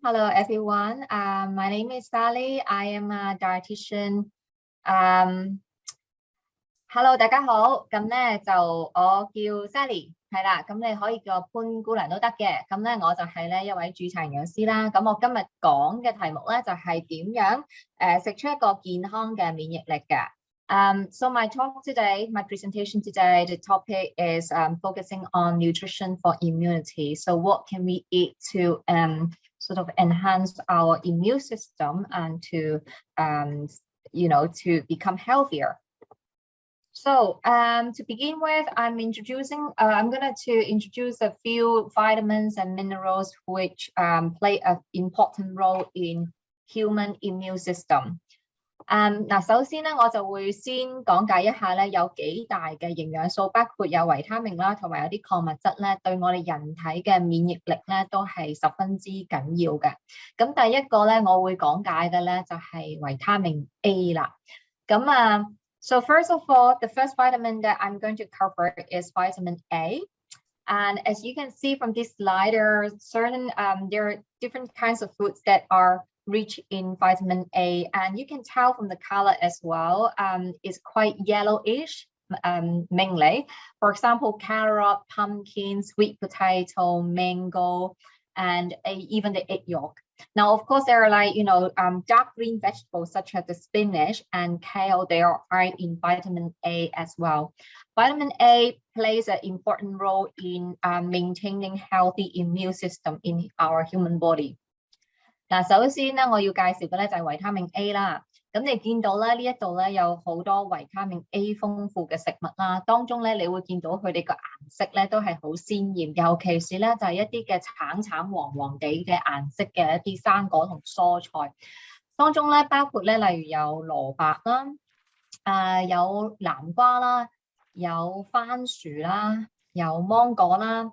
Hello everyone. My name is Sally. I am a dietitian. Hello 大家好，咁咧就我叫 Sally， 係啦，咁你可以叫我潘姑娘都得嘅。咁咧我就係咧一位註冊營養師啦。咁我今日講嘅題目咧就係點樣食出一個健康嘅免疫力嘅。So my talk today, my presentation today, the topic is focusing on nutrition for immunity. So what can we eat to sort of enhance our immune system and to to become healthier. So to begin with, I'm going to introduce a few vitamins and minerals which play an important role in human immune system. 首先咧，我就會先講解一下咧，有幾大嘅營養素，包括有維他命啦，同埋有啲礦物質咧，對我哋人體嘅免疫力咧都係十分之緊要嘅。咁第一個咧，我會講解嘅咧就係維他命 A 啦。咁So first of all, the first vitamin that I'm going to cover is vitamin A. And as you can see from this slide, there are different kinds of foods that are rich in vitamin A, and you can tell from the color as well. It's quite yellowish, mainly. For example, carrot, pumpkin, sweet potato, mango, and even the egg yolk. Now, of course, there are dark green vegetables such as the spinach and kale. They are high in vitamin A as well. Vitamin A plays an important role in maintaining healthy immune system in our human body. 首先咧，我要介紹嘅咧就係維他命 A 啦。咁你見到咧呢一度咧有好多維他命 A 豐富嘅食物啦，當中咧你會見到佢哋個顏色咧都係好鮮豔，尤其是咧就係一啲嘅橙黃黃地嘅顏色嘅一啲生果同蔬菜，當中咧包括咧例如有蘿蔔啦，有南瓜啦，有番薯啦，有芒果啦。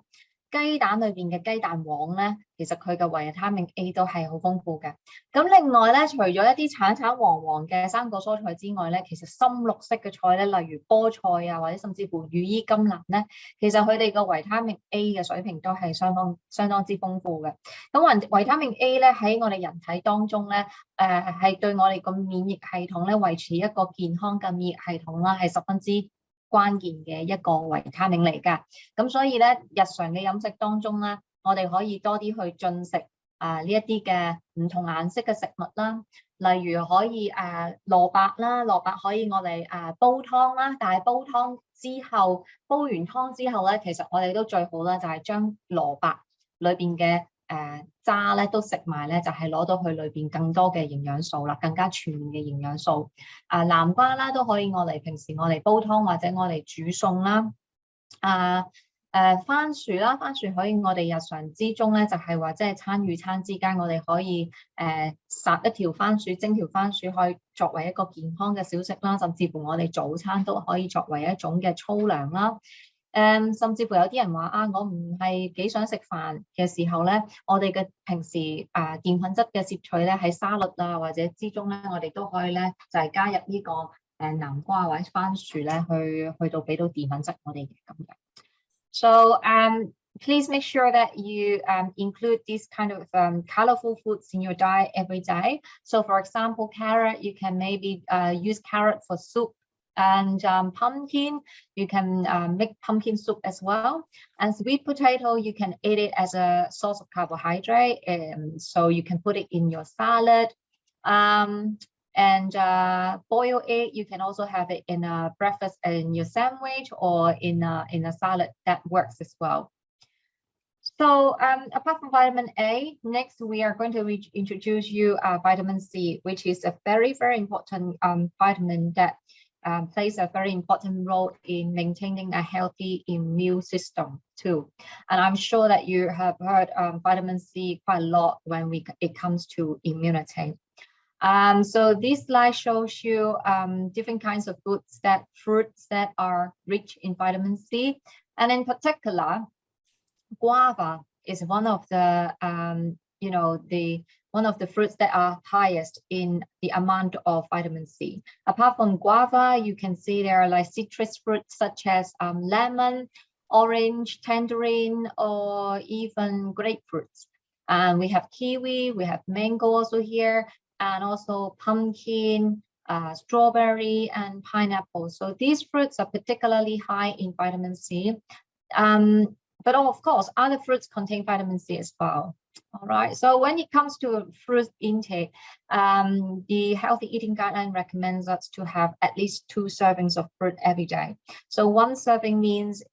雞蛋裏邊嘅雞蛋黃咧，其實佢嘅維他命 A 都係好豐富嘅。咁另外咧，除咗一啲橙黃嘅生果蔬菜之外咧，其實深綠色嘅菜咧，例如菠菜啊，或者甚至乎羽衣甘藍咧，其實佢哋嘅維他命 A 嘅水平都係相當之豐富嘅。咁維他命 A 咧喺我哋人體當中咧，係對我哋個免疫系統咧維持一個健康嘅免疫系統啦，係十分之關鍵嘅一個維他命嚟㗎。咁所以咧，日常嘅飲食當中咧，我哋可以多啲去進食呢一啲嘅唔同顏色嘅食物啦，例如可以蘿蔔啦，蘿蔔可以我哋煲湯啦，但係煲完湯之後咧，其實我哋都最好啦，就係將蘿蔔裏邊嘅渣咧都食埋咧，就係攞到佢裏邊更多嘅營養素啦，更加全面嘅營養素。南瓜啦都可以平時我哋煲湯或者我哋煮餸啦。番薯啦，番薯可以我哋日常之中咧，就係話即係餐與餐之間，我哋可以烚一條番薯，蒸條番薯，可以作為一個健康嘅小食啦，甚至乎我哋早餐都可以作為一種嘅粗糧啦。甚至乎有啲人話我唔係幾想食飯嘅時候咧，我哋嘅平時澱粉質嘅攝取咧喺沙律啊或者之中咧，我哋都可以咧就係加入呢個南瓜或者番薯咧去到俾到澱粉質我哋嘅咁樣。So please make sure that you include these kind of colorful foods in your diet every day. So for example, carrot, you can maybe use carrot for soup. And pumpkin, you can make pumpkin soup as well. And sweet potato, you can eat it as a source of carbohydrate. So you can put it in your salad. And boiled egg, you can also have it in a breakfast in your sandwich or in a salad. That works as well. So apart from vitamin A, next we are going to introduce you vitamin C, which is a very, very important vitamin that plays a very important role in maintaining a healthy immune system too. And I'm sure that you have heard vitamin C quite a lot when it comes to immunity. So this slide shows you different kinds of fruits that are rich in vitamin C, and in particular, guava is one of the one of the fruits that are highest in the amount of vitamin C. Apart from guava, you can see there are like citrus fruits such as lemon, orange, tangerine, or even grapefruits. And we have kiwi, we have mango also here, and also pumpkin, strawberry, and pineapple. So these fruits are particularly high in vitamin C. But of course, other fruits contain vitamin C as well. All right. So when it comes to fruit intake, the healthy eating guideline recommends us to have at least 2 servings of fruit every day. So 1 serving means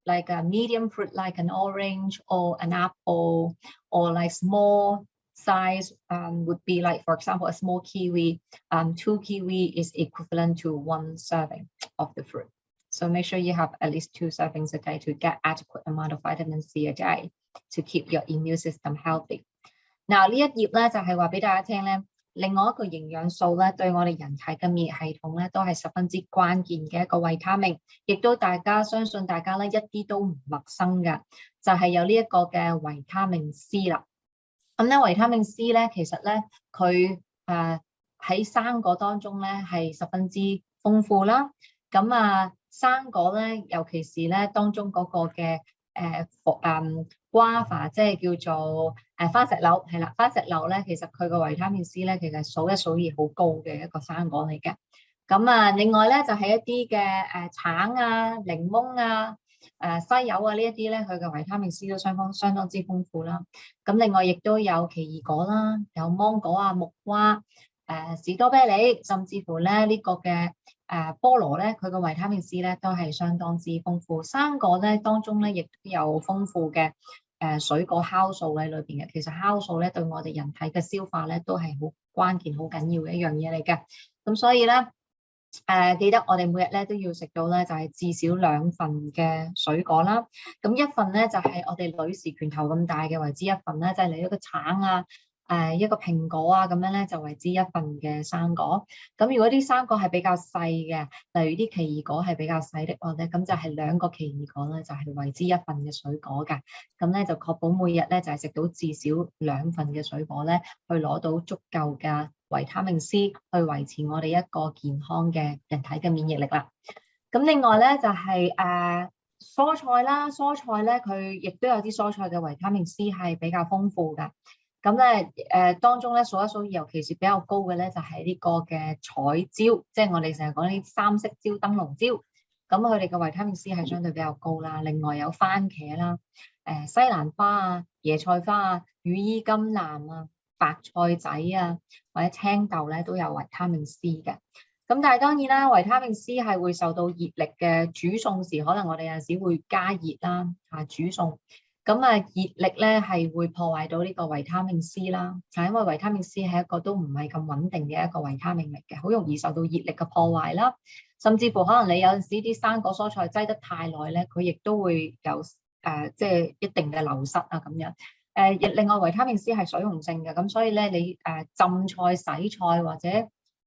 like a medium fruit, like an orange or an apple, or like small size would be like, for example, a small kiwi. 2 kiwi is equivalent to 1 serving of the fruit. So make sure you have at least 2 servings a day to get adequate amount of vitamin C a day to keep your immune system healthy. Now 呢一頁咧就係話俾大家聽咧，另外一個營養素咧對我哋人體嘅免疫系統咧都係十分之關鍵嘅一個維他命，亦都相信大家咧一啲都唔陌生嘅，就係有呢一個嘅維他命 C 啦。咁咧維他命 C 咧其實咧佢喺生果當中咧係十分之豐富啦。咁生果咧，尤其是咧當中嗰個嘅guava，即係叫做番石榴，係啦，番石榴咧，其實佢個維他命 C 咧，其實數一數二好高嘅一個生果嚟嘅。咁另外咧就係一啲嘅橙啊、檸檬啊、西柚啊呢一啲咧，佢嘅維他命 C 都相當之豐富啦。咁另外亦都有奇異果啦，有芒果啊、木瓜、士多啤梨，甚至乎咧呢個嘅菠蘿咧，佢個維他命 C 咧都係相當之豐富。生果咧當中咧亦都有豐富嘅水果酵素喺裏邊嘅。其實酵素咧對我哋人體嘅消化咧都係好關鍵、好緊要嘅一樣嘢嚟嘅。咁所以咧記得我哋每日咧都要食到咧就係至少2份嘅水果啦。咁1份咧就係我哋女士拳頭咁大嘅為之1份啦，即係你一個橙啊。一個蘋果啊，咁樣咧就為之1份嘅生果。咁如果啲生果係比較細嘅，例如啲奇異果係比較細的話咧，咁就係2個奇異果咧就係為之1份嘅水果㗎。咁咧就確保每日咧就係食到至少2份嘅水果咧，去攞到足夠嘅維他命 C 去維持我哋一個健康嘅人體嘅免疫力啦。咁另外咧就係蔬菜啦，蔬菜咧佢亦都有啲蔬菜嘅維他命 C 係比較豐富㗎。咁咧當中咧數一數二，尤其是比較高嘅咧就係呢個嘅彩椒，即係我哋成日講啲3色椒、燈籠椒。咁佢哋嘅維他命 C 係相對比較高啦。另外有番茄啦、西蘭花啊、椰菜花啊、羽衣甘藍啊、白菜仔啊或者青豆咧都有維他命 C 嘅。咁但係當然啦，維他命 C 係會受到熱力嘅煮餸時，可能我哋有陣時會加熱啦煮餸。咁熱力咧係會破壞到呢個維他命 C 啦，因為維他命 C 係一個都唔係咁穩定嘅一個維他命嚟嘅，好容易受到熱力嘅破壞啦。甚至乎可能你有陣時啲生果蔬菜擠得太耐咧，佢亦都會有即係一定嘅流失啊咁樣。另外維他命 C 係水溶性嘅，咁所以咧你浸菜、洗菜或者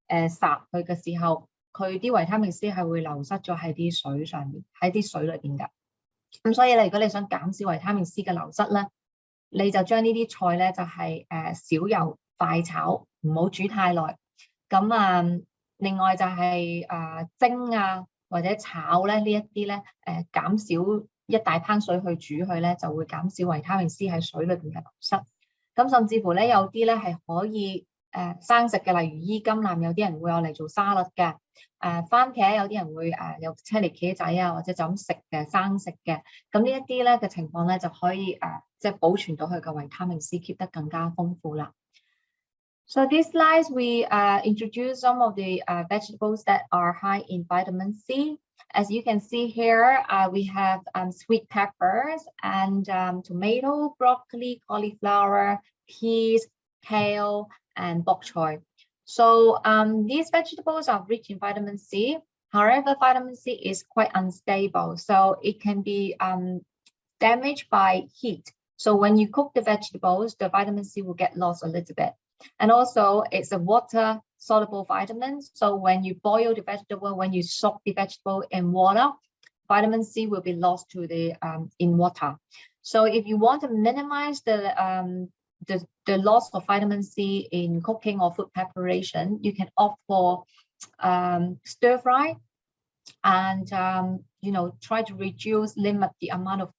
烚佢嘅時候，佢啲維他命 C 係會流失咗喺啲水上面，喺啲水裏邊㗎。咁所以咧，如果你想減少維他命 C 嘅流失咧，你就將呢啲菜咧就係少油快炒，唔好煮太耐。咁另外就係蒸啊或者炒咧呢一啲咧減少一大烹水去煮佢咧，就會減少維他命 C 喺水裏邊嘅流失。咁甚至乎咧有啲咧係可以生食嘅，例如衣甘藍，有啲人會有嚟做沙律嘅。番茄有啲人會有車厘茄仔啊，或者就咁食嘅生食嘅。咁呢一啲咧嘅情況咧就可以即係保存到佢嘅維他命 C keep 得更加豐富啦。So these slides we introduce some of the vegetables that are high in vitamin C. As you can see here, we have sweet peppers and tomato, broccoli, cauliflower, peas, kale, and bok choy. So these vegetables are rich in vitamin C. However, vitamin C is quite unstable, so it can be damaged by heat. So when you cook the vegetables, the vitamin C will get lost a little bit. And also, it's a water-soluble vitamin. So when you boil the vegetable, when you soak the vegetable in water, vitamin C will be lost to the in water. So if you want to minimize the loss of vitamin C in cooking or food preparation, you can opt for stir fry and try to limit the amount of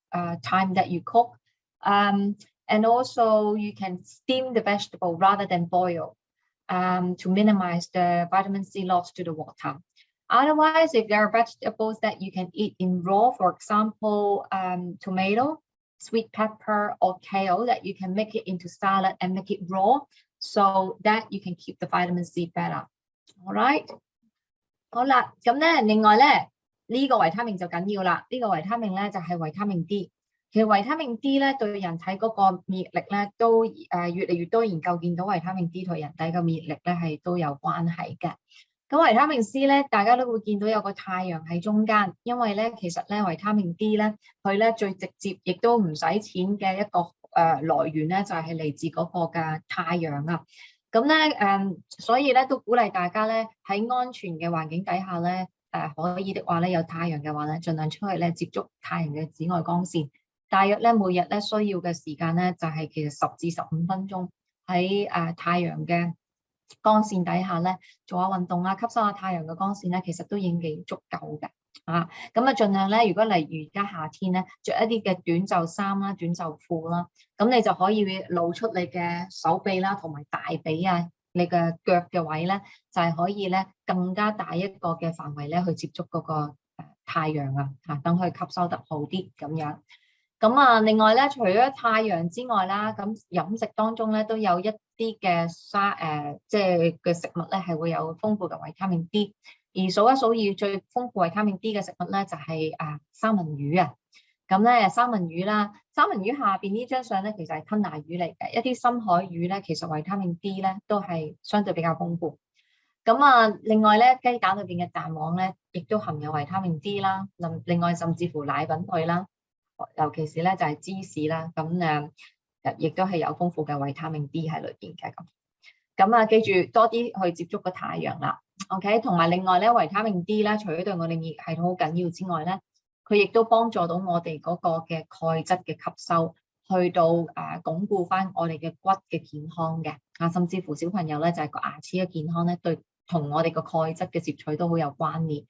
time that you cook. And And also you can steam the vegetable rather than boil to minimize the vitamin C loss to the water. Otherwise, if there are vegetables that you can eat in raw, for example, tomato, sweet pepper, or kale, that you can make it into salad and make it raw so that you can keep the vitamin C better. All right. 好啦，咁咧，另外咧，呢個維他命就緊要啦。呢個維他命咧就係維他命 D。其實維他命 D 咧對人體嗰個免疫力咧都越嚟越多研究見到維他命 D 同人體嘅免疫力咧係都有關係嘅。咁維他命 C 咧，大家都會見到有個太陽喺中間，因為咧其實咧維他命 D 咧佢咧最直接亦都唔使錢嘅一個來源咧就係嚟自嗰個嘅太陽啊。咁咧所以咧都鼓勵大家咧喺安全嘅環境底下咧可以的話咧有太陽嘅話咧，盡量出去咧接觸太陽嘅紫外光線。大約咧每日咧需要嘅時間咧就係其實10至15分鐘喺太陽嘅光線底下咧做下運動啊，吸收下太陽嘅光線咧，其實都已經幾足夠嘅啊。咁啊，盡量咧，如果例如而家夏天咧，着一啲嘅短袖衫啦、短袖褲啦，咁你就可以露出你嘅手臂啦，同埋大髀啊，你嘅腳嘅位咧，就係可以咧更加大一個嘅範圍咧去接觸嗰個太陽啊，等佢吸收得好啲咁樣。咁啊，另外咧，除咗太陽之外啦，咁飲食當中咧都有一啲嘅即係嘅食物咧係會有豐富嘅維他命 D， 而數一數二最豐富維他命 D 嘅食物咧就係三文魚啊。咁咧三文魚啦，三文魚下邊呢張相咧其實係吞拿魚嚟嘅，一啲深海魚咧其實維他命 D 咧都係相對比較豐富。咁啊，另外咧雞蛋裏邊嘅蛋黃咧亦都含有維他命 D 啦，另外甚至乎奶品類啦。尤其是咧就係芝士啦，咁亦都係有豐富嘅維他命 D 喺裏邊嘅咁啊，記住多啲去接觸個太陽啦 ，OK， 同埋另外咧維他命 D 咧，除咗對我哋免疫系統好緊要之外咧，佢亦都幫助到我哋嗰個嘅鈣質嘅吸收，去到鞏固翻我哋嘅骨嘅健康嘅甚至乎小朋友咧就係個牙齒嘅健康咧，對同我哋個鈣質嘅攝取都好有關聯。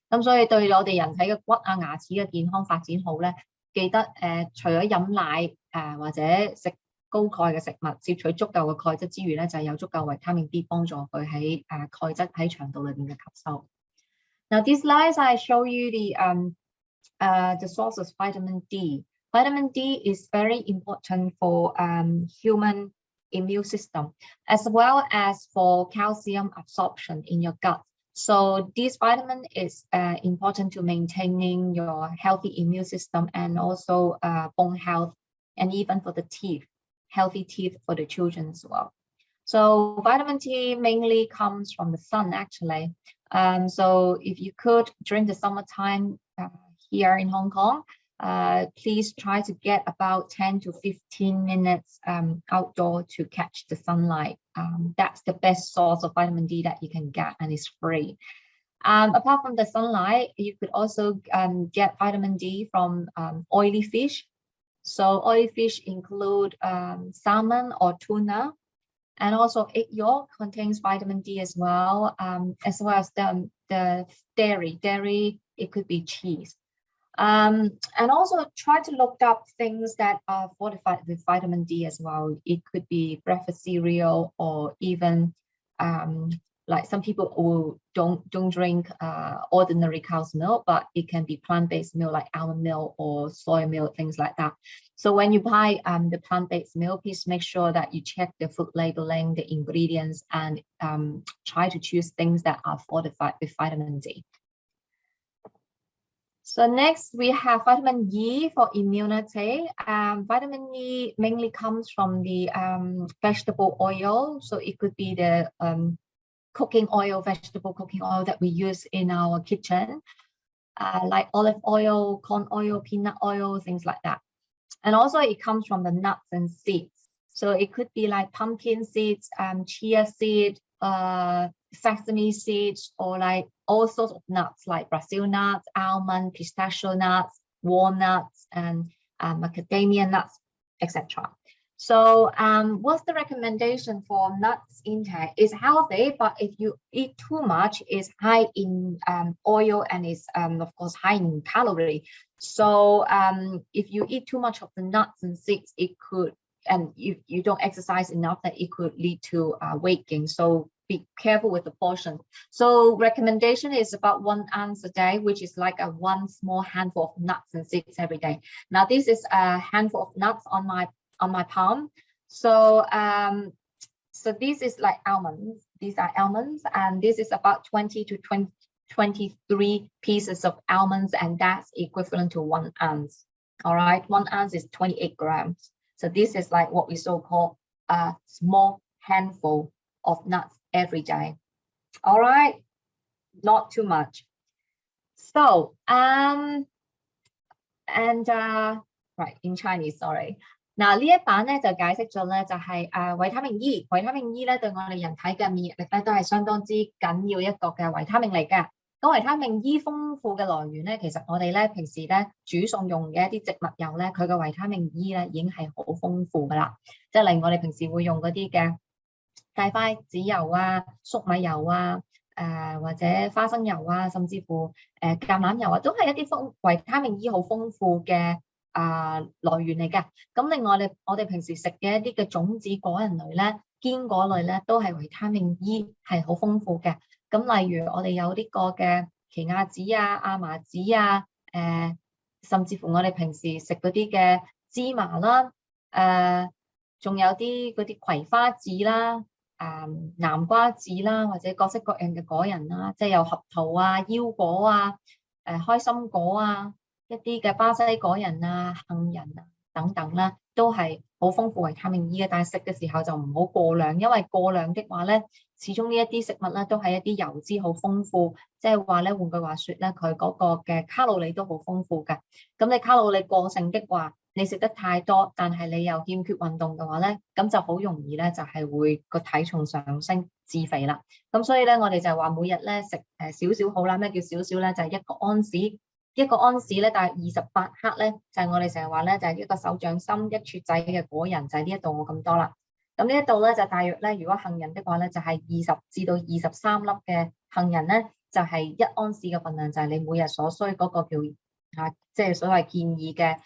咁所以對我哋人體嘅骨牙齒嘅健康發展好咧。記得除咗飲奶或者食高鈣嘅食物，攝取足夠嘅鈣質之餘咧，就係有足夠維他命 D 幫助佢喺鈣質喺腸道裏邊嘅吸收。Now these slides I show you the sources of vitamin D. Vitamin D is very important for human immune system as well as for calcium absorption in your gut. So this vitamin is important to maintaining your healthy immune system and also bone health and even for the teeth, healthy teeth for the children as well. So vitamin D mainly comes from the sun actually. So if you could during the summertime here in Hong Kong, please try to get about 10 to 15 minutes outdoor to catch the sunlight. That's the best source of vitamin D that you can get and it's free. Apart from the sunlight, you could also get vitamin D from oily fish. So oily fish include salmon or tuna, and also egg yolk contains vitamin D as well as the dairy. Dairy, it could be cheese. And also try to look up things that are fortified with vitamin D as well. It could be breakfast cereal or even like some people who don't drink ordinary cow's milk, but it can be plant-based milk like almond milk or soy milk, things like that. So when you buy the plant-based milk, please make sure that you check the food labeling, the ingredients, and try to choose things that are fortified with vitamin D. So next we have vitamin E for immunity. Vitamin E mainly comes from the vegetable oil. So it could be the cooking oil, vegetable cooking oil that we use in our kitchen, like olive oil, corn oil, peanut oil, things like that. And also it comes from the nuts and seeds. So it could be like pumpkin seeds, chia seed, sesame seeds, or like all sorts of nuts like Brazil nuts, almond, pistachio nuts, walnuts, and macadamia nuts, etc. So what's the recommendation for nuts intake? It's healthy, but if you eat too much, it's high in oil and it's of course high in calorie. So if you eat too much of the nuts and seeds, it could and if you don't exercise enough, that it could lead to weight gain. So be careful with the portion. So recommendation is about 1 ounce a day, which is like a one small handful of nuts and seeds every day. Now this is a handful of nuts on my palm. So so this is like almonds. These are almonds, and this is about 20 to 23 pieces of almonds, and that's equivalent to 1 ounce. All right, 1 ounce is 28 grams. So this is like what we so-called a small handful of nuts every day. All right, not too much. So right, in Chinese, sorry. 嗱呢一版咧就解釋咗咧就係維他命 E， 維他命 E 咧對我哋人體嘅免疫力咧都係相當之緊要一個嘅維他命嚟嘅。咁維他命 E 豐富嘅來源咧，其實我哋咧平時咧煮餸用嘅一啲植物油咧，佢嘅維他命 E 咧已經係好豐富噶啦。即係例如我哋平時會用嗰啲嘅芥花籽油啊、粟米油啊、或者花生油啊，甚至乎橄欖油啊，都係一啲維他命 E 好豐富嘅來源嚟嘅。咁另外我哋平時食嘅一啲嘅種子果仁類咧、堅果類咧，都係維他命 E 係好豐富嘅。咁例如我哋有呢個嘅奇亞籽啊、亞麻籽啊，甚至乎我哋平時食嗰啲嘅芝麻啦，仲有啲嗰啲葵花籽啦、南瓜籽啦，或者各式各樣嘅果仁啦，即係有合桃啊、腰果啊、開心果啊，一啲嘅巴西果仁啊、杏仁啊等等啦，都係好豐富維他命 E 嘅。但係食嘅時候就唔好過量，因為過量的話咧，始終呢一啲食物咧都係一啲油脂好豐富，即係話咧換句話說咧，佢嗰個嘅卡路里都好豐富嘅。咁你卡路里過剩的話，你食得太多，但係你又欠缺運動嘅話咧，咁就好容易咧就係會個體重上升致肥啦。咁所以咧我哋就話每日咧食少少好啦。咩叫少少咧？就係1個安士。1個安士咧，大約28克咧，就係我哋成日話咧，就係一個手掌心一撮仔嘅果仁，就係呢一度我咁多啦。咁呢一度咧就大約咧，如果杏仁的話咧，就係20至到23粒嘅杏仁咧，就係1安士嘅份量，就係你每日所需嗰個叫即係所謂建議嘅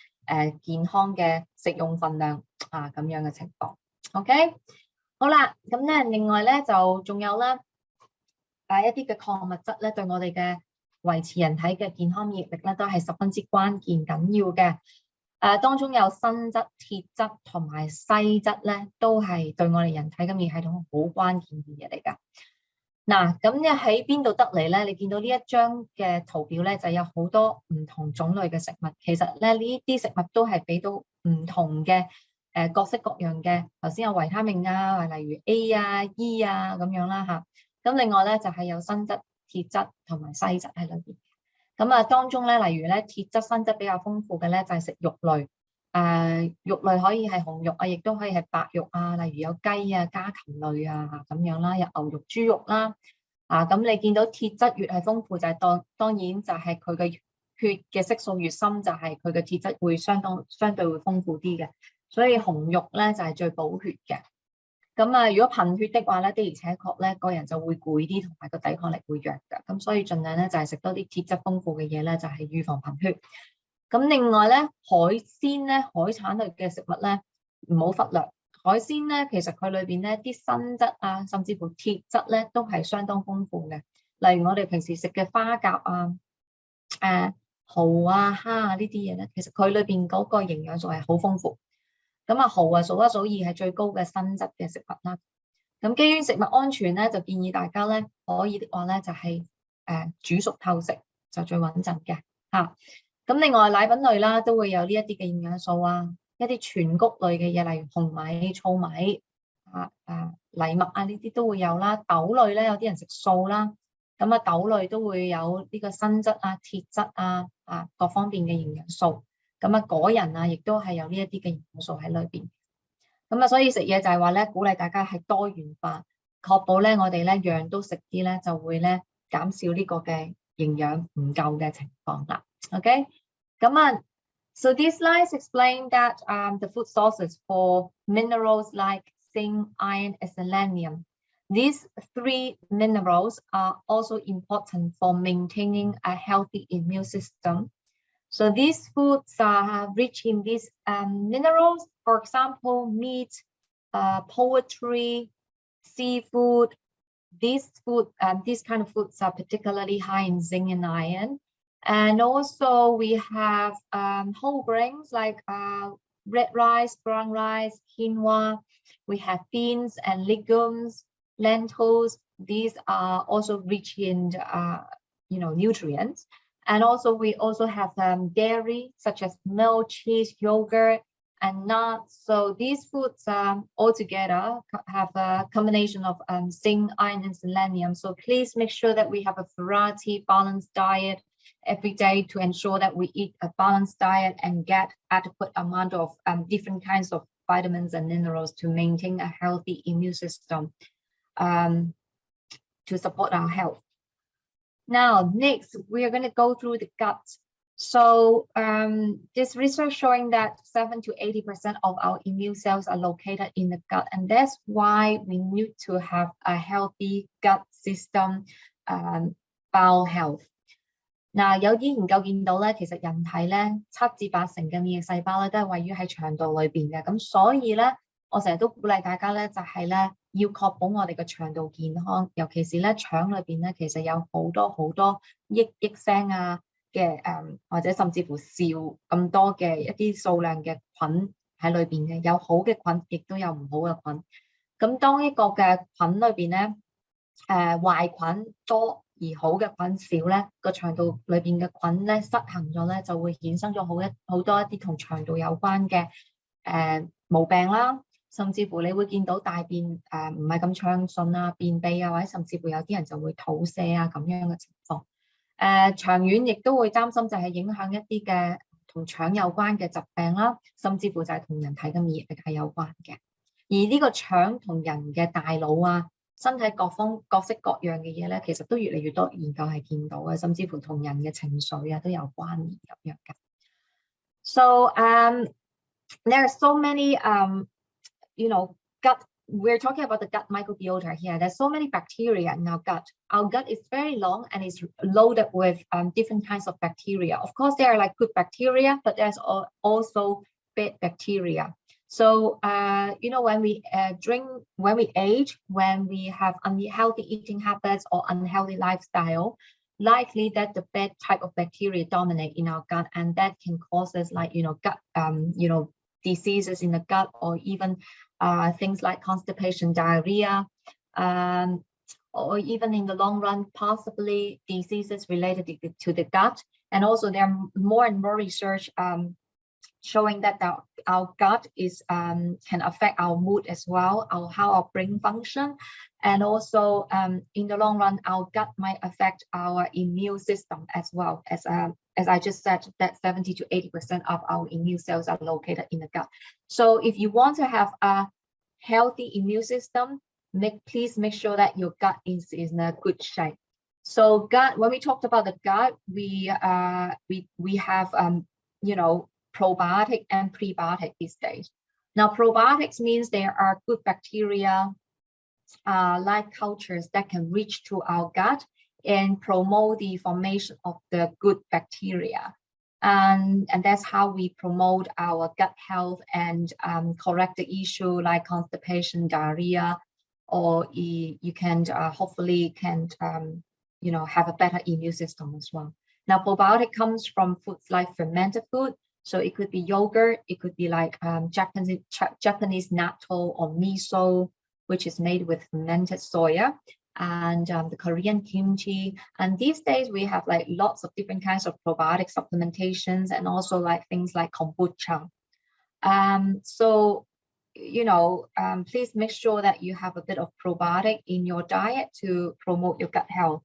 健康嘅食用份量咁樣嘅情況。OK， 好啦，咁咧另外咧就仲有咧一啲嘅礦物質咧，對我哋嘅維持人體嘅健康免疫力咧，都係十分之關鍵緊要嘅。當中有鋅質、鐵質同埋硒質咧，都係對我哋人體嘅免疫系統好關鍵嘅嘢嚟㗎。嗱，咁你喺邊度得嚟咧？你見到呢一張嘅圖表咧，就有好多唔同種類嘅食物。其實咧呢啲食物都係俾到唔同嘅各式各樣嘅。頭先有維他命啊，例如 A 啊、E 啊咁樣啦嚇。咁另外咧就係有鋅質、鐵質同埋硒質喺裏邊。咁當中咧，例如咧鐵質、鋅質比較豐富嘅咧，就係食肉類。肉類可以係紅肉啊，亦都可以係白肉啊，例如有雞啊、家禽類啊咁樣啦，有牛肉、豬肉啦。咁你見到鐵質越係豐富，就係當然就係佢嘅血嘅色素越深，就係佢嘅鐵質會相對會豐富啲嘅。所以紅肉咧就係最補血嘅。咁如果貧血的話咧，的而且確咧個人就會攰啲，同埋個抵抗力會弱嘅。咁所以盡量咧就係食多啲鐵質豐富嘅嘢咧，就係預防貧血。咁另外咧，海鮮咧、海產類嘅食物咧，唔好忽略。海鮮咧，其實佢裏邊咧啲鋅質啊，甚至乎鐵質咧，都係相當豐富嘅。例如我哋平時食嘅花甲啊、蠔啊、蝦啊呢啲嘢咧，其實佢裏邊嗰個營養素係好豐富。咁蠔數一數二係最高嘅鋅質嘅食物啦。咁基於食物安全咧，就建議大家咧可以的話咧就係煮熟透食就最穩陣嘅嚇。咁另外奶品類啦，都會有呢一啲嘅營養素啊，一啲全穀類嘅嘢，例如紅米、糙米、藜麥啊呢啲都會有啦。豆類咧，有啲人食素啦，咁豆類都會有呢個鋅質啊、鐵質啊各方面嘅營養素。咁果仁啊，亦都係有呢一啲嘅營養素喺裏邊。咁所以食嘢就係話咧，鼓勵大家係多元化，確保咧我哋咧樣都食啲咧，就會咧減少呢個嘅營養唔夠嘅情況啦。OK， so these slides explain that the food sources for minerals like zinc, iron, and selenium. These 3 minerals are also important for maintaining a healthy immune system. So these foods are rich in these minerals. For example, meat, poultry, seafood. These kind of foods are particularly high in zinc and iron. And also we have whole grains like red rice, brown rice, quinoa. We have beans and legumes, lentils. These are also rich in nutrients. And also we also have dairy such as milk, cheese, yogurt, and nuts. So these foods altogether have a combination of zinc, iron, and selenium. So please make sure that we have a variety, balanced diet every day to ensure that we eat a balanced diet and get adequate amount of different kinds of vitamins and minerals to maintain a healthy immune system to support our health. Now, next, we are going to go through the gut. So this research showing that 70 to 80% of our immune cells are located in the gut, and that's why we need to have a healthy gut system, bowel health. 嗱，有啲研究見到咧，其實人體咧7至8成嘅免疫細胞咧都係位於喺腸道裏邊嘅，咁所以咧，我成日都鼓勵大家咧，就係咧要確保我哋嘅腸道健康，尤其是咧腸裏邊咧，其實有好多億聲啊嘅或者甚至乎兆咁多嘅一啲數量嘅菌喺裏邊嘅，有好嘅菌，亦都有唔好嘅菌。咁當一個嘅菌裏邊咧，壞菌多而好嘅菌少咧，個腸道裏邊嘅菌咧失衡咗咧，就會衍生咗好多一啲同腸道有關嘅毛病啦，甚至乎你會見到大便唔係咁暢順啊、便秘啊，或者甚至乎有啲人就會肚瀉啊咁樣嘅情況。長遠亦都會擔心就係影響一啲嘅同腸有關嘅疾病啦，甚至乎就係同人體嘅免疫力係有關嘅。而呢個腸同人嘅大腦啊，身體各式各樣嘅嘢咧，其實都越嚟越多研究係見到嘅，甚至乎同人嘅情緒啊都有關聯咁樣嘅。So there are so many gut. We're talking about the gut microbiota here. There's so many bacteria in our gut. Our gut is very long and is loaded with different kinds of bacteria. Of course, there are like good bacteria, but there's also bad bacteria. So, when we drink, when we age, when we have unhealthy eating habits or unhealthy lifestyle, likely that the bad type of bacteria dominate in our gut, and that can cause us like, gut, diseases in the gut, or even things like constipation, diarrhea, or even in the long run, possibly diseases related to the gut. And also there are more and more research showing that our gut is can affect our mood as well, how our brain function, and also in the long run, our gut might affect our immune system as well. As I just said, that 70 to 80% of our immune cells are located in the gut. So if you want to have a healthy immune system, please make sure that your gut is in a good shape. So gut, when we talked about the gut, we have probiotic and prebiotic these days. Now, probiotics means there are good bacteria, live cultures that can reach to our gut and promote the formation of the good bacteria. And that's how we promote our gut health and correct the issue like constipation, diarrhea, or you can hopefully have a better immune system as well. Now, probiotic comes from foods like fermented food. So it could be yogurt, it could be like Japanese natto or miso, which is made with fermented soya, and the Korean kimchi. And these days we have like lots of different kinds of probiotic supplementations, and also like things like kombucha. Please make sure that you have a bit of probiotic in your diet to promote your gut health.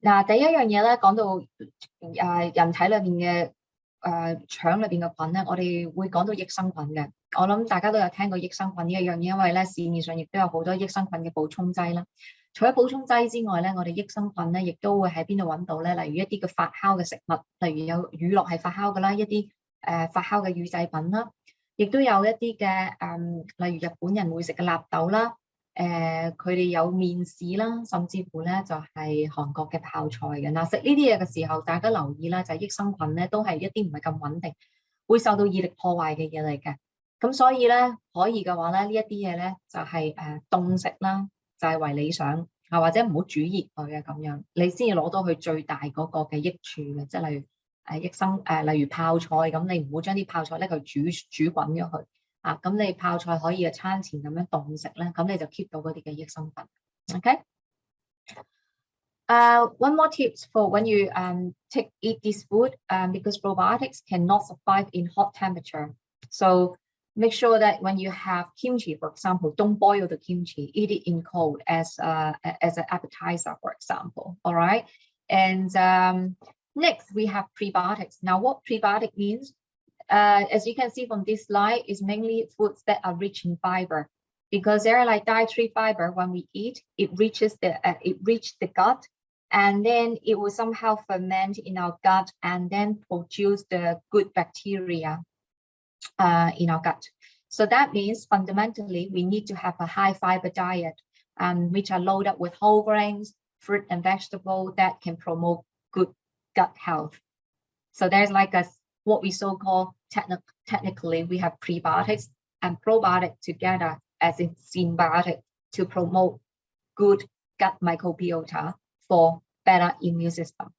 嗱，第一樣嘢咧，講到人體裏面嘅腸裏邊嘅菌咧，我哋會講到益生菌嘅。我諗大家都有聽過益生菌呢一樣嘢，因為咧市面上亦都有好多益生菌嘅補充劑啦。除咗補充劑之外咧，我哋益生菌咧亦都會喺邊度揾到咧？例如一啲嘅發酵嘅食物，例如有乳酪係發酵嘅啦，一啲發酵嘅乳製品啦，亦都有一啲嘅例如日本人會食嘅納豆啦，佢哋有麵豉啦，甚至乎咧就係韓國嘅泡菜嘅。嗱，食呢啲嘢嘅時候，大家留意啦，就係益生菌咧都係一啲唔係咁穩定，會受到熱力破壞嘅嘢嚟嘅。咁所以咧可以嘅話咧，呢一啲嘢咧就係凍食啦，就係為理想啊，或者唔好煮熱佢嘅咁樣，你先至攞到佢最大嗰個嘅益處嘅。即係例如例如泡菜咁，你唔好將啲泡菜咧佢煮滾咗佢。咁你泡菜可以餐前咁樣凍食咧，咁你就 keep 到嗰啲嘅益生菌。OK。One more tips for when you eat this food, because probiotics cannot survive in hot temperature. So make sure that when you have kimchi, for example, don't boil the kimchi. Eat it in cold as an appetizer, for example. All right. And next we have prebiotics. Now, what prebiotic means? As you can see from this slide, is mainly foods that are rich in fiber, because they're like dietary fiber. When we eat, it reaches the gut, and then it will somehow ferment in our gut, and then produce the good bacteria in our gut. So that means fundamentally we need to have a high fiber diet, which are loaded with whole grains, fruit and vegetable that can promote good gut health. So there's like what we so-called technically we have prebiotics and probiotics together as in symbiotic to promote good gut microbiota for better immune system.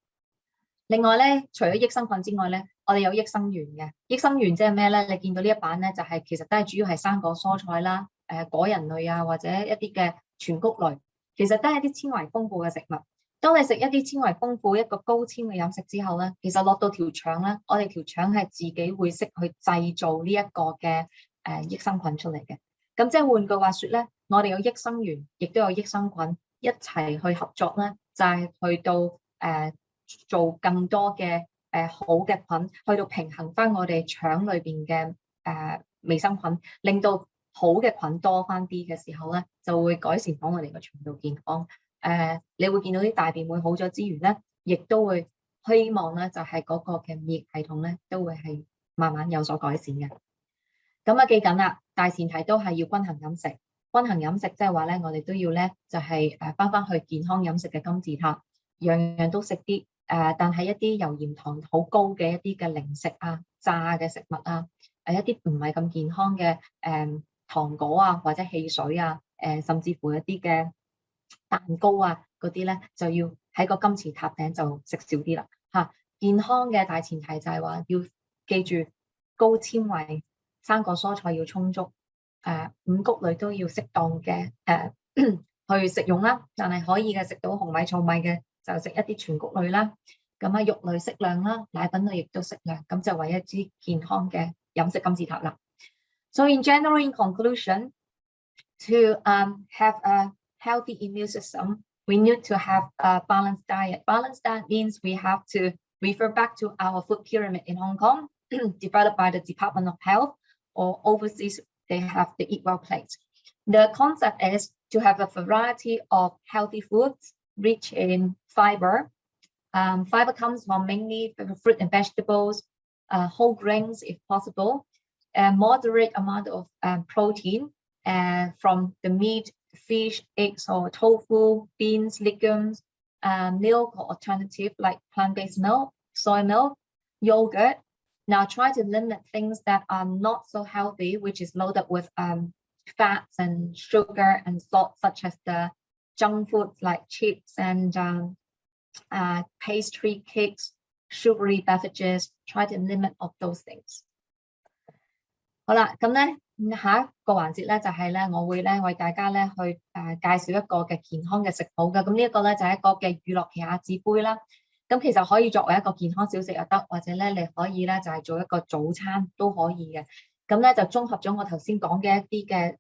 另外咧，除咗益生菌之外咧，我哋有益生元嘅。益生元即係咩咧？你見到呢一版咧，就係其實都係主要係生果蔬菜啦，果仁類啊，或者一啲嘅全穀類，其實都係一啲纖維豐富嘅食物。當你食一啲纖維豐富、一個高纖嘅飲食之後咧，其實落到條腸咧，我哋條腸係自己會識去製造呢一個嘅益生菌出嚟嘅。咁即係換句話說咧，我哋有益生元，亦都有益生菌一齊去合作咧，就係去到做更多嘅好嘅菌，去到平衡翻我哋腸裏邊嘅微生菌，令到好嘅菌多翻啲嘅時候咧，就會改善到我哋嘅腸道健康。你會見到啲大便會好咗之餘咧，亦都會希望咧就係嗰個嘅免疫系統咧都會係慢慢有所改善嘅。咁記緊啦，大前提都係要均衡飲食。均衡飲食即係話咧，我哋都要咧就係翻去健康飲食嘅金字塔，樣樣都食啲但係一啲油鹽糖好高嘅一啲嘅零食啊、炸嘅食物啊，一啲唔係咁健康嘅糖果啊或者汽水啊，甚至乎一啲嘅蛋糕啊嗰啲咧，就要喺個金字塔頂就食少啲啦嚇。健康嘅大前提就係話要記住高纖維、生果蔬菜要充足，五穀類都要適當嘅去食用啦。但係可以嘅食到紅米、糙米嘅就食一啲全穀類啦。咁肉類適量啦，奶粉類亦都適量，咁就為一支健康嘅飲食金字塔啦。So in general, in conclusion, to have a healthy immune system, we need to have a balanced diet. Balanced diet means we have to refer back to our food pyramid in Hong Kong, developed by the Department of Health, or overseas they have the Eat Well plate. The concept is to have a variety of healthy foods rich in fiber. Fiber comes from mainly fruit and vegetables, whole grains if possible, a moderate amount of protein from the meat, fish, eggs or tofu, beans, legumes, milk or alternative like plant-based milk, soy milk, yogurt. Now try to limit things that are not so healthy, which is loaded with fats and sugar and salt, such as the junk foods like chips and pastry, cakes, sugary beverages. Try to limit of those things. 好啦，咁咧下一個環節咧就係咧，我會咧為大家咧去介紹一個嘅健康嘅食譜嘅。咁呢一個咧就係一個嘅乳酪奇亞籽杯啦。咁其實可以作為一個健康小食又得，或者咧你可以咧就係做一個早餐都可以嘅。咁咧就綜合咗我頭先講嘅一啲嘅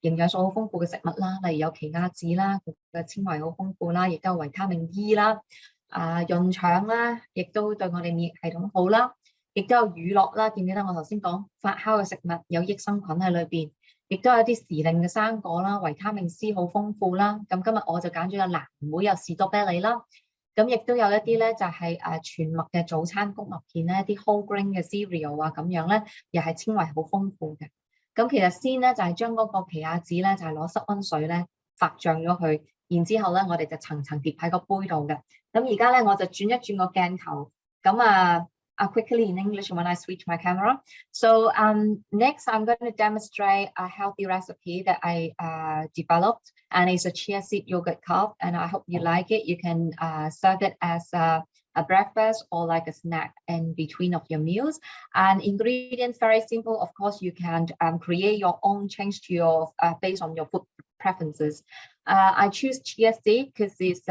營養素好豐富嘅食物啦，例如有奇亞籽啦，佢嘅纖維好豐富啦，亦都有維他命 E 啦，潤腸啦，亦都對我哋免疫系統好啦。亦都有乳酪啦，記唔記得我頭先講發酵嘅食物有益生菌喺裏邊，亦都有啲時令嘅生果啦，維他命 C 好豐富啦。咁今日我就揀咗有藍莓、有士多啤梨啦。咁亦都有一啲咧就係全麥嘅早餐穀麥片咧，一啲 whole grain 嘅 cereal 啊咁樣咧，又係纖維好豐富嘅。咁其實先咧就係將嗰個奇亞籽咧就係攞室溫水咧發脹咗佢，然之後咧我哋就層層疊喺個杯度嘅。咁而家咧我就轉一轉個鏡頭，咁quickly in English when I switch my camera. So next I'm going to demonstrate a healthy recipe that I developed, and it's a chia seed yogurt cup, and I hope you like it. You can serve it as a breakfast or like a snack in between of your meals. And ingredients very simple. Of course, you can create your own, change to your based on your food preferences. I choose chia seed because it's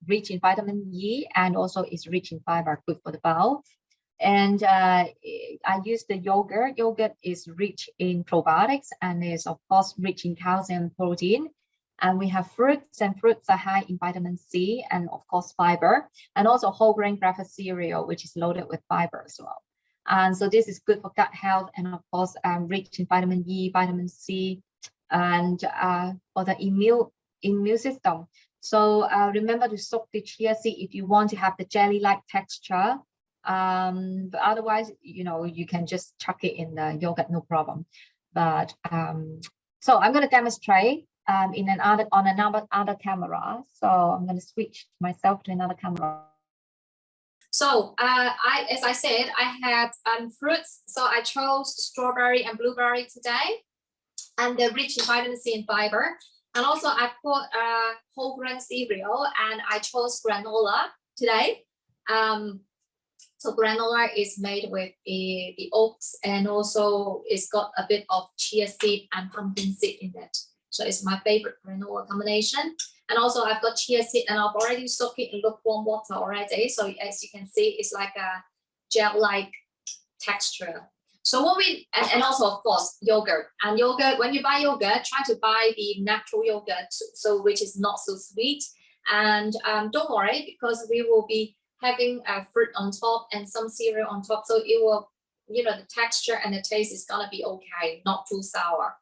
rich in vitamin E and also it's rich in fiber, good for the bowel. And I use the yogurt. Yogurt is rich in probiotics and is of course rich in calcium and protein. And we have fruits, and fruits are high in vitamin C and of course fiber, and also whole grain breakfast cereal, which is loaded with fiber as well. And so this is good for gut health and of course rich in vitamin E, vitamin C, and for the immune system. So remember to soak the chia seed if you want to have the jelly-like texture. But otherwise, you can just chuck it in the yogurt, no problem. But so I'm going to demonstrate on another camera. So I'm going to switch myself to another camera. So as I said, I have fruits. So I chose strawberry and blueberry today, and they're rich in vitamin C and fiber. And also I put whole grain cereal, and I chose granola today. So granola is made with the oats, and also it's got a bit of chia seed and pumpkin seed in it. So it's my favorite granola combination. And also I've got chia seed, and I've already soaked it in lukewarm water already. So as you can see, it's like a gel-like texture. So and also of course yogurt. And yogurt, when you buy yogurt, try to buy the natural yogurt, so which is not so sweet. And don't worry, because we will be having fruit on top and some cereal on top, so it will, the texture and the taste is gonna be okay, not too sour.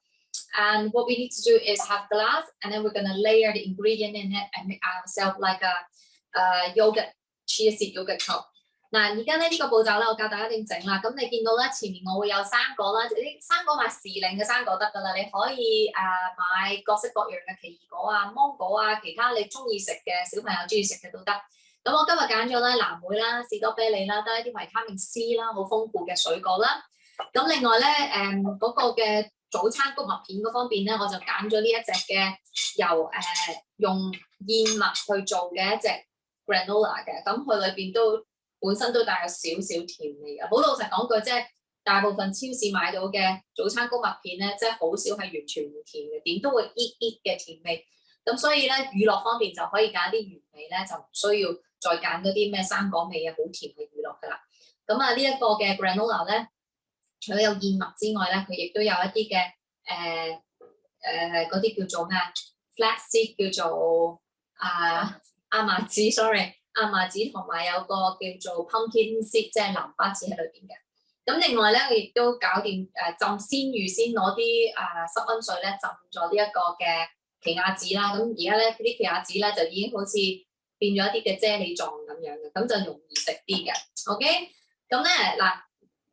And what we need to do is have glass, and then we're gonna layer the ingredient in it and make ourselves like a yogurt chia seed yogurt cup. 嗱，而家咧呢個步驟咧，我教大家點整啦。咁你見到咧前面我會有生果啦，啲生果買時令嘅生果得㗎啦。你可以買各式各樣嘅奇異果啊、芒果啊，其他你中意食嘅小朋友中意食嘅都得。咁我今日揀咗咧藍莓啦、士多啤梨啦，得一啲維他命 C 啦，好豐富嘅水果啦。咁另外咧嗰個嘅早餐穀物片嗰方面咧，我就揀咗呢一隻嘅由用燕麥去做嘅一隻 granola 嘅，咁佢裏邊都本身都帶有少少甜味嘅。好老實講句，即係大部分超市買到嘅早餐穀物片咧，即係好少係完全唔甜嘅，點都會嘅甜味。咁所以咧，乳酪方面就可以揀啲原味咧，就唔需要再揀嗰啲咩生果味啊、好甜嘅乳酪㗎啦。咁呢一個嘅 granola 咧，除咗有燕麥之外咧，佢亦都有一啲嘅嗰啲叫做咩 flaxseed 叫做亞麻籽 ，sorry 亞麻籽，同埋有個叫做 pumpkin seed 即係南瓜籽喺裏邊嘅。咁另外咧，我亦都搞掂預先攞啲濕溫水咧浸咗呢一個嘅奇亞籽啦。咁而家咧啲奇亞籽咧就已經好似變咗一啲嘅啫喱狀咁樣嘅，咁就容易食啲嘅。OK， 咁咧嗱，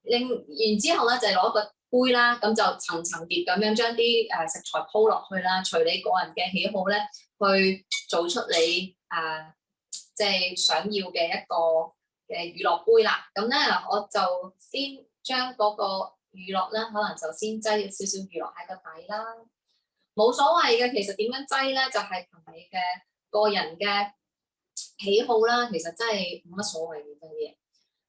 然之後咧就攞個杯啦，咁就層層疊咁樣將啲食材鋪落去啦，隨你個人嘅喜好咧去做出你即係想要嘅一個嘅乳酪杯啦。咁咧我就先將嗰個乳酪咧，可能就先擠少少乳酪喺個底啦，冇所謂嘅。其實點樣擠咧，就係憑你嘅個人嘅喜好啦。其實真係冇乜所謂嘅嘢。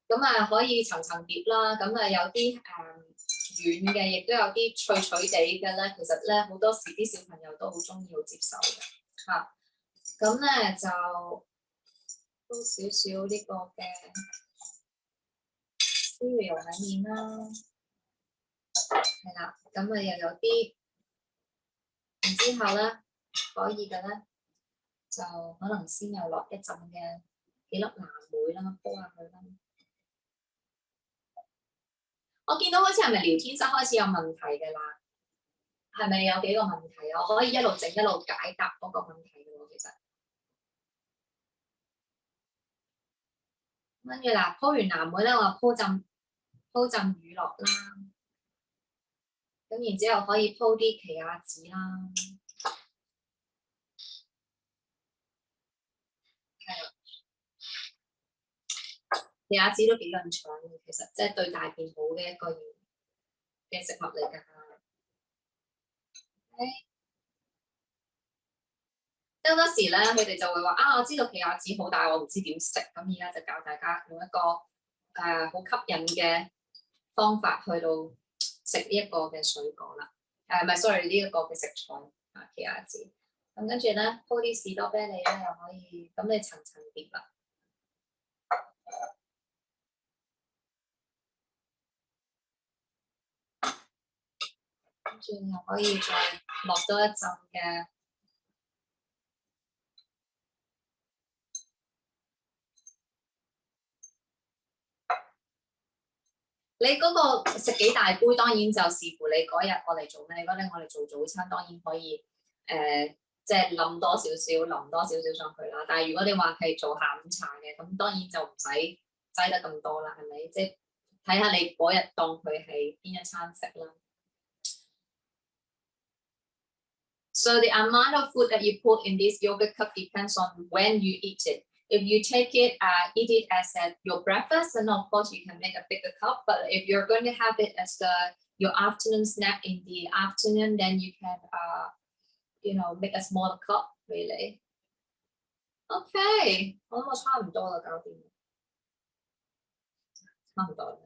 咁可以層層疊啦。咁有啲軟嘅，亦都有啲脆脆地嘅咧。其實咧好多時啲小朋友都好中意、好接受嘅嚇。咁咧就都少少呢個嘅 cereal 喺面啦，係啦。咁又有啲，然之後咧可以嘅咧，就可能先又落一陣嘅幾粒藍莓啦，煲下佢啦。我見到好似係咪聊天室開始有問題嘅啦？係咪有幾個問題啊？我可以一路整一路解答嗰個問題嘅喎，其實。跟住嗱，鋪完藍莓咧，我鋪浸乳酪啦，咁然之後可以鋪啲奇亞籽啦。奇亞籽都幾潤腸嘅，其實即係對大便好嘅一個嘅食物嚟㗎。即好多時咧，佢哋就會話啊，我知道奇亞籽好，但係我唔知點食。咁而家就教大家用一個好吸引嘅方法去到食呢一個嘅水果啦。唔係 sorry 呢一個嘅食材啊，奇亞籽。咁跟住咧，鋪啲士多啤梨咧又可以，咁你層層疊啦。跟住又可以再落多一陣嘅。你嗰個食幾大杯，當然就視乎你嗰日我嚟做咩。如果你我哋做早餐，當然可以即係冧多少少上去啦。但係如果你話係做下午茶嘅，咁當然就唔使擠得咁多啦，係咪？即係睇下你嗰日當佢係邊一餐食啦。So the amount of food that you put in this yogurt cup depends on when you eat it. If you take it, eat it as your breakfast, then of course you can make a bigger cup. But if you're going to have it as your afternoon snack in the afternoon, then you can, make a smaller cup, really. Okay, 我差唔多啦，搞掂，差唔多啦，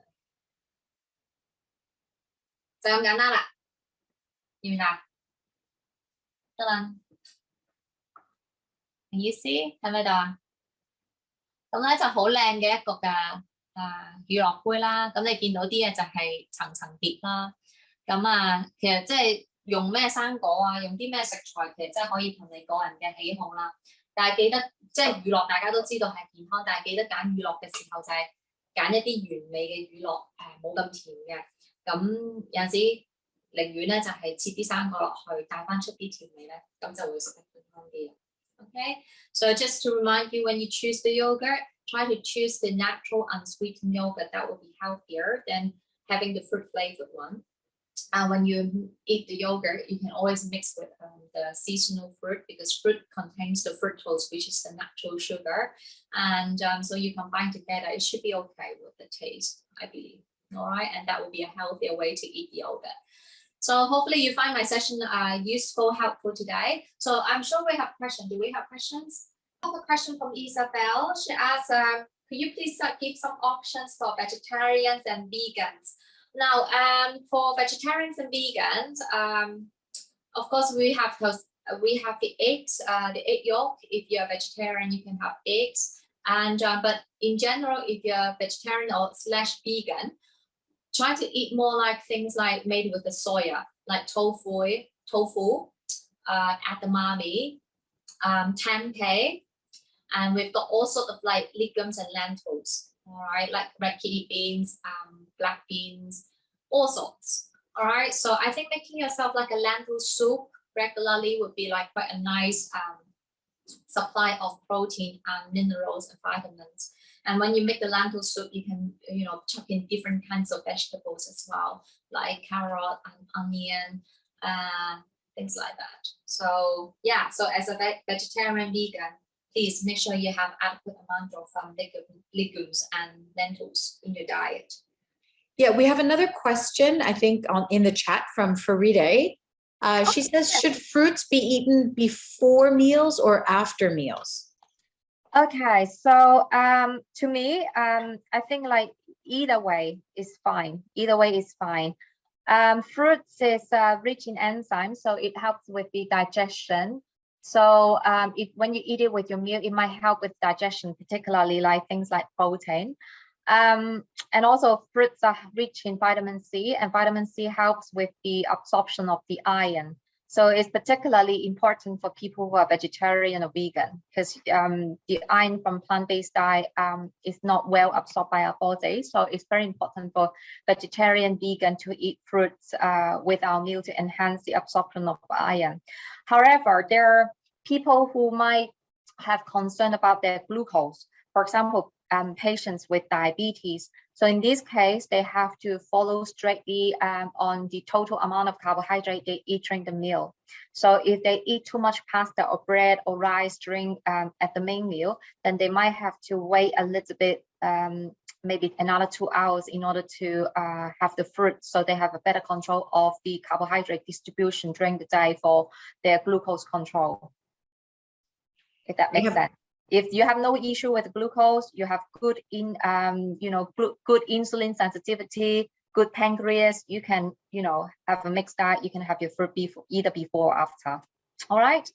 就咁簡單啦，要唔要啊？得啦，明意思睇咪到啊？咁咧就好靚嘅一個嘅乳酪杯啦。咁你見到啲嘢就係層層疊啦。咁其實即係用咩生果啊，用啲咩食材，其實真係可以同你個人嘅喜好啦。但係記得即係乳酪，大家都知道係健康，但係記得揀乳酪嘅時候就係揀一啲原味嘅乳酪，冇咁甜嘅。咁有陣時寧願咧就係切啲生果落去，帶翻出啲甜味咧，咁就會食得健康啲。Okay, so just to remind you, when you choose the yogurt, try to choose the natural unsweetened yogurt. That will be healthier than having the fruit flavored one. And when you eat the yogurt, you can always mix with the seasonal fruit, because fruit contains the fructose, which is the natural sugar. And so you combine together, it should be okay with the taste, I believe. All right, and that will be a healthier way to eat the yogurt. So hopefully you find my session useful, helpful today. So I'm sure we have questions. Do we have questions? I have a question from Isabel. She asks, could you please give some options for vegetarians and vegans? Now, for vegetarians and vegans, of course we have the eggs, the egg yolk. If you're a vegetarian, you can have eggs. And but in general, if you're vegetarian or / vegan, try to eat more like things like made with the soya, like tofu, edamame, tempeh, and we've got all sorts of like legumes and lentils. All right, like red kidney beans, black beans, all sorts. All right, so I think making yourself like a lentil soup regularly would be like quite a nice supply of protein and minerals and vitamins. And when you make the lentil soup, you can, chuck in different kinds of vegetables as well, like carrot and onion, things like that. So yeah, so as a vegetarian vegan, please make sure you have adequate amount of legumes and lentils in your diet. Yeah, we have another question, I think, in the chat from Faride. She says, should fruits be eaten before meals or after meals? Okay, so to me, I think like either way is fine. Fruits is rich in enzymes, so it helps with the digestion. So when you eat it with your meal, it might help with digestion, particularly like things like protein. And also fruits are rich in vitamin C, and vitamin C helps with the absorption of the iron. So it's particularly important for people who are vegetarian or vegan, because the iron from plant-based diet is not well absorbed by our body. So it's very important for vegetarian, vegan to eat fruits with our meal to enhance the absorption of iron. However, there are people who might have concern about their glucose. For example, patients with diabetes. So in this case, they have to follow strictly on the total amount of carbohydrate they eat during the meal. So if they eat too much pasta or bread or rice during at the main meal, then they might have to wait a little bit maybe another 2 hours in order to have the fruit, so they have a better control of the carbohydrate distribution during the day for their glucose control. If that makes sense. If you have no issue with glucose, you have good good insulin sensitivity, good pancreas, you can, have a mixed diet. You can have your fruit either before or after. All right.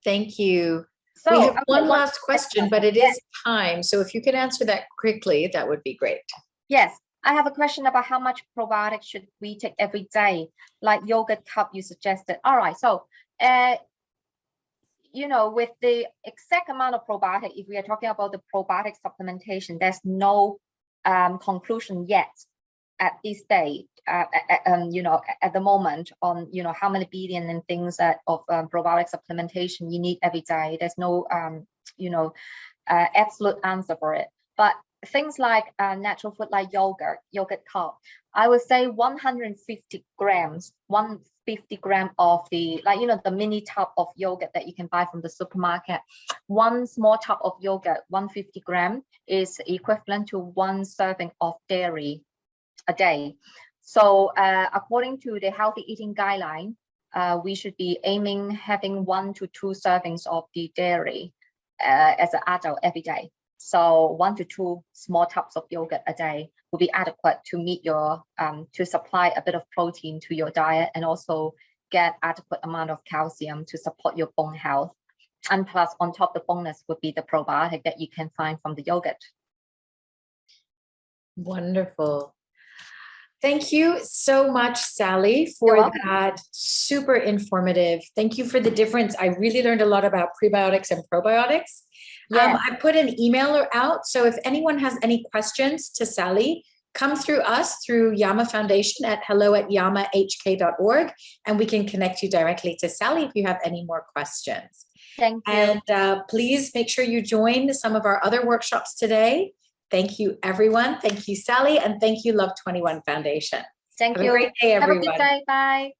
Thank you. So we have one last question, but it is time. So if you can answer that quickly, that would be great. Yes. I have a question about how much probiotics should we take every day, like yogurt cup you suggested. All right. So, with the exact amount of probiotic, if we are talking about the probiotic supplementation, there's no conclusion yet at this stage, at the moment on, how many billion and things of probiotic supplementation you need every day. There's no, absolute answer for it. But things like natural food like yogurt cup, I would say 150 grams, 150 gram of the, the mini tub of yogurt that you can buy from the supermarket. One small tub of yogurt, 150 gram, is equivalent to 1 serving of dairy a day. So according to the healthy eating guideline, we should be aiming having 1 to 2 servings of the dairy as an adult every day. So 1 to 2 small tubs of yogurt a day will be adequate to meet your, to supply a bit of protein to your diet, and also get adequate amount of calcium to support your bone health. And plus, on top, the bonus would be the probiotic that you can find from the yogurt. Wonderful. Thank you so much, Sally, for that super informative. Thank you for the difference. I really learned a lot about prebiotics and probiotics. Yeah. I put an emailer out. So if anyone has any questions to Sally, come through us through Yama Foundation at hello@yamahk.org, and we can connect you directly to Sally if you have any more questions. Thank you. And please make sure you join some of our other workshops today. Thank you, everyone. Thank you, Sally. And thank you, Love 21 Foundation. Thank you. Have a great day, everyone. Have a good day. Bye.